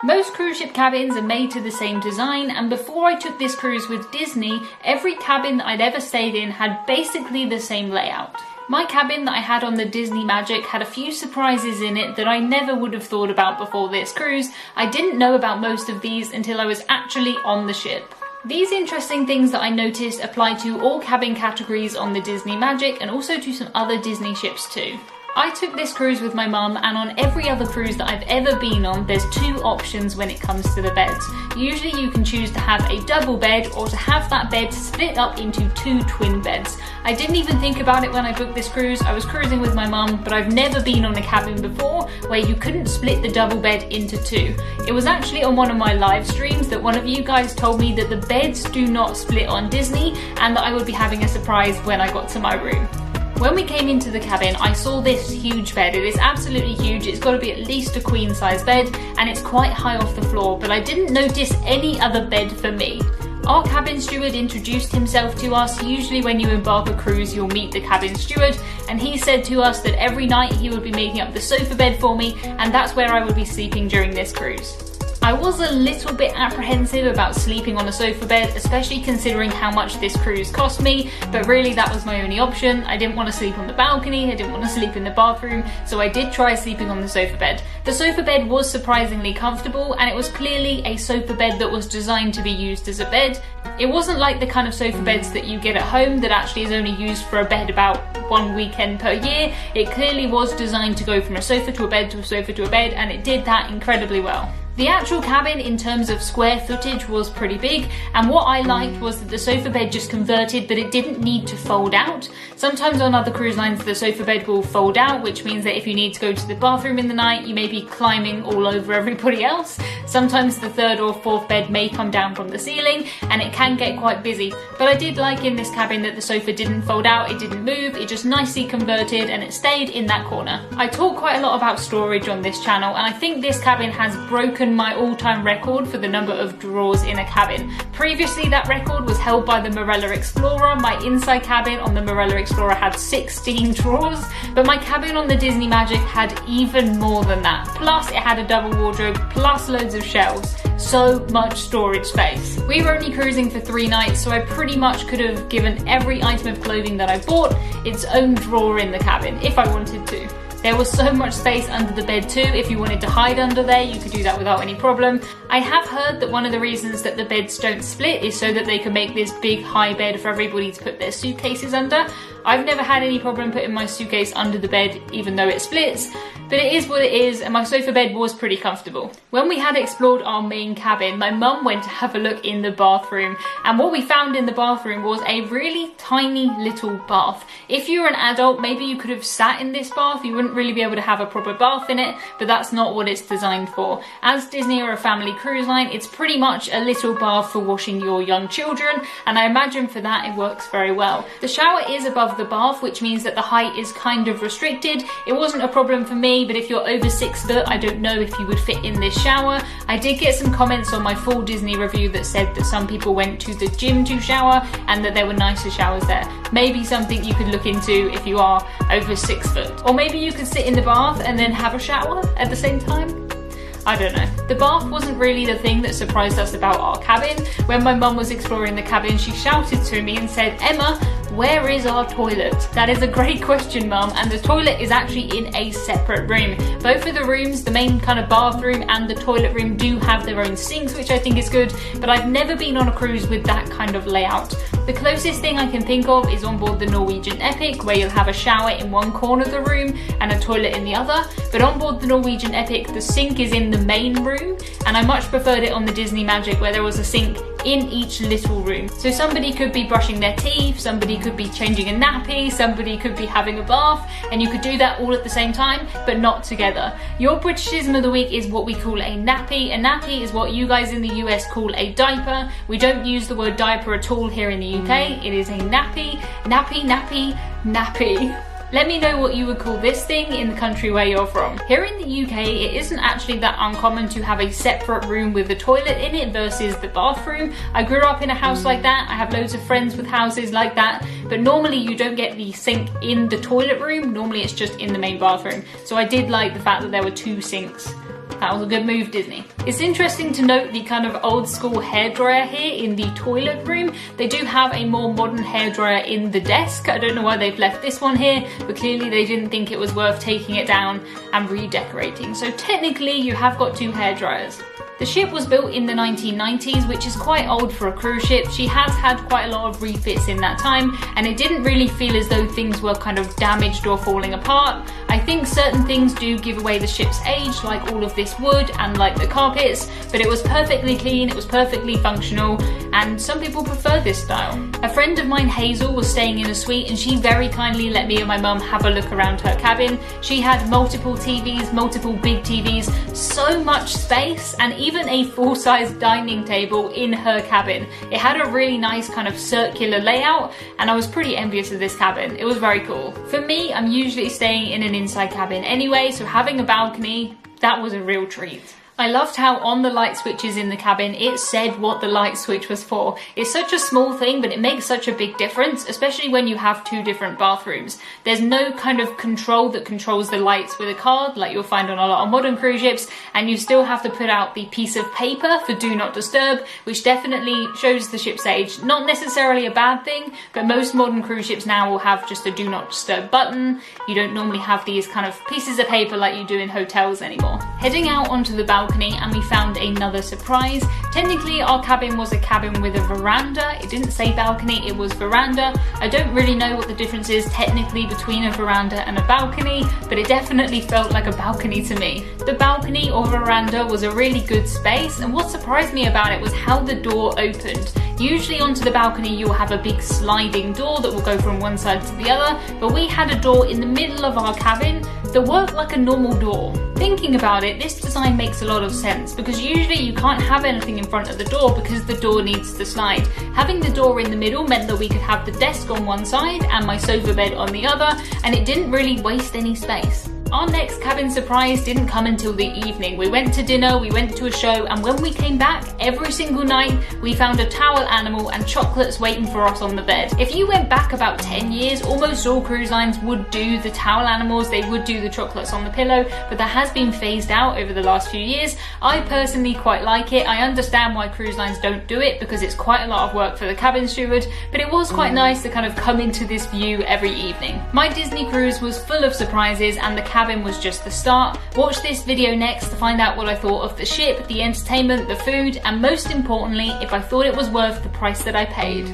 Most cruise ship cabins are made to the same design, and before I took this cruise with Disney, every cabin that I'd ever stayed in had basically the same layout. My cabin that I had on the Disney Magic had a few surprises in it that I never would have thought about before this cruise. I didn't know about most of these until I was actually on the ship. These interesting things that I noticed apply to all cabin categories on the Disney Magic and also to some other Disney ships too. I took this cruise with my mum, and on every other cruise that I've ever been on, there's two options when it comes to the beds. Usually you can choose to have a double bed or to have that bed split up into two twin beds. I didn't even think about it when I booked this cruise. I was cruising with my mum, but I've never been on a cabin before where you couldn't split the double bed into two. It was actually on one of my live streams that one of you guys told me that the beds do not split on Disney and that I would be having a surprise when I got to my room. When we came into the cabin, I saw this huge bed. It is absolutely huge. It's got to be at least a queen size bed, and it's quite high off the floor, but I didn't notice any other bed for me. Our cabin steward introduced himself to us. Usually when you embark a cruise, you'll meet the cabin steward, and he said to us that every night he would be making up the sofa bed for me, and that's where I would be sleeping during this cruise. I was a little bit apprehensive about sleeping on a sofa bed, especially considering how much this cruise cost me, but really that was my only option. I didn't want to sleep on the balcony, I didn't want to sleep in the bathroom, so I did try sleeping on the sofa bed. The sofa bed was surprisingly comfortable, and it was clearly a sofa bed that was designed to be used as a bed. It wasn't like the kind of sofa beds that you get at home that actually is only used for a bed about one weekend per year. It clearly was designed to go from a sofa to a bed to a sofa to a bed, and it did that incredibly well. The actual cabin in terms of square footage was pretty big, and what I liked was that the sofa bed just converted, but it didn't need to fold out. Sometimes on other cruise lines the sofa bed will fold out, which means that if you need to go to the bathroom in the night, you may be climbing all over everybody else. Sometimes the third or fourth bed may come down from the ceiling, and it can get quite busy. But I did like in this cabin that the sofa didn't fold out, it didn't move, it just nicely converted, and it stayed in that corner. I talk quite a lot about storage on this channel, and I think this cabin has broken my all-time record for the number of drawers in a cabin. Previously that record was held by the Marella Explorer. My inside cabin on the Marella Explorer had 16 drawers, but my cabin on the Disney Magic had even more than that. Plus it had a double wardrobe, plus loads of shelves. So much storage space. We were only cruising for 3 nights, so I pretty much could have given every item of clothing that I bought its own drawer in the cabin if I wanted to. There was so much space under the bed too. If you wanted to hide under there, you could do that without any problem. I have heard that one of the reasons that the beds don't split is so that they can make this big high bed for everybody to put their suitcases under. I've never had any problem putting my suitcase under the bed even though it splits, but it is what it is, and my sofa bed was pretty comfortable. When we had explored our main cabin, my mum went to have a look in the bathroom, and what we found in the bathroom was a really tiny little bath. If you were an adult, maybe you could have sat in this bath. You wouldn't really be able to have a proper bath in it, but that's not what it's designed for. As Disney are a family cruise line, it's pretty much a little bath for washing your young children, and I imagine for that it works very well. The shower is above the bath, which means that the height is kind of restricted. It wasn't a problem for me, but if you're over 6 foot, I don't know if you would fit in this shower. I did get some comments on my full Disney review that said that some people went to the gym to shower and that there were nicer showers there. Maybe something you could look into if you are over 6 foot. Or maybe you could sit in the bath and then have a shower at the same time. I don't know. The bath wasn't really the thing that surprised us about our cabin. When my mum was exploring the cabin, she shouted to me and said, "Emma, where is our toilet?" That is a great question, Mum, and the toilet is actually in a separate room. Both of the rooms, the main kind of bathroom and the toilet room, do have their own sinks, which I think is good, but I've never been on a cruise with that kind of layout. The closest thing I can think of is on board the Norwegian Epic, where you'll have a shower in one corner of the room and a toilet in the other, but on board the Norwegian Epic, the sink is in the main room, and I much preferred it on the Disney Magic where there was a sink in each little room. So somebody could be brushing their teeth, somebody could be changing a nappy, somebody could be having a bath, and you could do that all at the same time, but not together. Your Britishism of the week is what we call a nappy. A nappy is what you guys in the US call a diaper. We don't use the word diaper at all here in the UK. It is a nappy, nappy, nappy, nappy. Let me know what you would call this thing in the country where you're from. Here in the UK, it isn't actually that uncommon to have a separate room with a toilet in it versus the bathroom. I grew up in a house like that. I have loads of friends with houses like that, but normally you don't get the sink in the toilet room. Normally it's just in the main bathroom. So I did like the fact that there were 2 sinks That was a good move, Disney. It's interesting to note the kind of old school hairdryer here in the toilet room. They do have a more modern hairdryer in the desk. I don't know why they've left this one here, but clearly they didn't think it was worth taking it down and redecorating. So technically you have got 2 hairdryers. The ship was built in the 1990s, which is quite old for a cruise ship. She has had quite a lot of refits in that time, and it didn't really feel as though things were kind of damaged or falling apart. I think certain things do give away the ship's age, like all of this wood and like the carpets, but it was perfectly clean, it was perfectly functional, and some people prefer this style. A friend of mine, Hazel, was staying in a suite, and she very kindly let me and my mum have a look around her cabin. She had multiple TVs, multiple big TVs, so much space, and even a full-size dining table in her cabin. It had a really nice kind of circular layout, and I was pretty envious of this cabin. It was very cool. For me, I'm usually staying in an inside cabin anyway, so having a balcony, that was a real treat. I loved how on the light switches in the cabin it said what the light switch was for. It's such a small thing, but it makes such a big difference, especially when you have 2 different bathrooms. There's no kind of control that controls the lights with a card like you'll find on a lot of modern cruise ships, and you still have to put out the piece of paper for do not disturb, which definitely shows the ship's age. Not necessarily a bad thing, but most modern cruise ships now will have just a do not disturb button. You don't normally have these kind of pieces of paper like you do in hotels anymore. Heading out onto the balcony, and we found another surprise. Technically our cabin was a cabin with a veranda. It didn't say balcony, it was veranda. I don't really know what the difference is technically between a veranda and a balcony, but it definitely felt like a balcony to me. The balcony or veranda was a really good space, and what surprised me about it was how the door opened. Usually onto the balcony you'll have a big sliding door that will go from one side to the other, but we had a door in the middle of our cabin that worked like a normal door. Thinking about it, this design makes a lot of sense, because usually you can't have anything in front of the door because the door needs to slide. Having the door in the middle meant that we could have the desk on one side and my sofa bed on the other, and it didn't really waste any space. Our next cabin surprise didn't come until the evening. We went to dinner, we went to a show, and when we came back, every single night we found a towel animal and chocolates waiting for us on the bed. If you went back about 10 years, almost all cruise lines would do the towel animals, they would do the chocolates on the pillow, but that has been phased out over the last few years. I personally quite like it. I understand why cruise lines don't do it, because it's quite a lot of work for the cabin steward, but it was quite nice to kind of come into this view every evening. My Disney cruise was full of surprises, and the cabin was just the start. Watch this video next to find out what I thought of the ship, the entertainment, the food, and most importantly, if I thought it was worth the price that I paid.